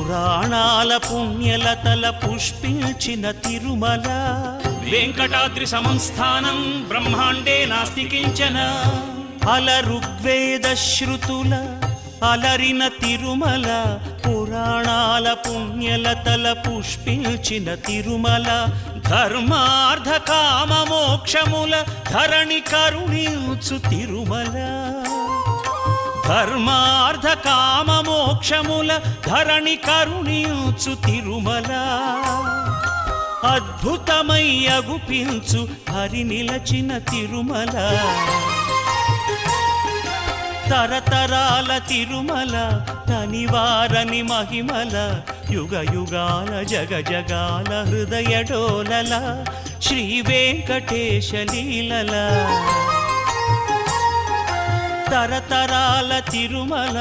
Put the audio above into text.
పురాణాల పుణ్యలతల పుష్పించిన తిరుమల వెంకటాద్రి సంస్థానం బ్రహ్మాండే నాస్తి కించన అల ఋగ్వేద శృతుల అలరిన తిరుమల పురాణాల పుణ్యలతల పుష్పించిన తిరుమల ధర్మార్థ కామ మోక్షముల ధరణి కరుణించు తిరుమల ధర్మార్థ కామ మోక్షముల ధరణి కరుణించు తిరుమల అద్భుతమై అగుపించు హరి నిలచిన తిరుమల తరతరాల తిరుమల తనివారని మహిమల యుగ యుగాల జగ జగాల హృదయ డోలల శ్రీ వెంకటేశ లీలల తరతరాల తిరుమల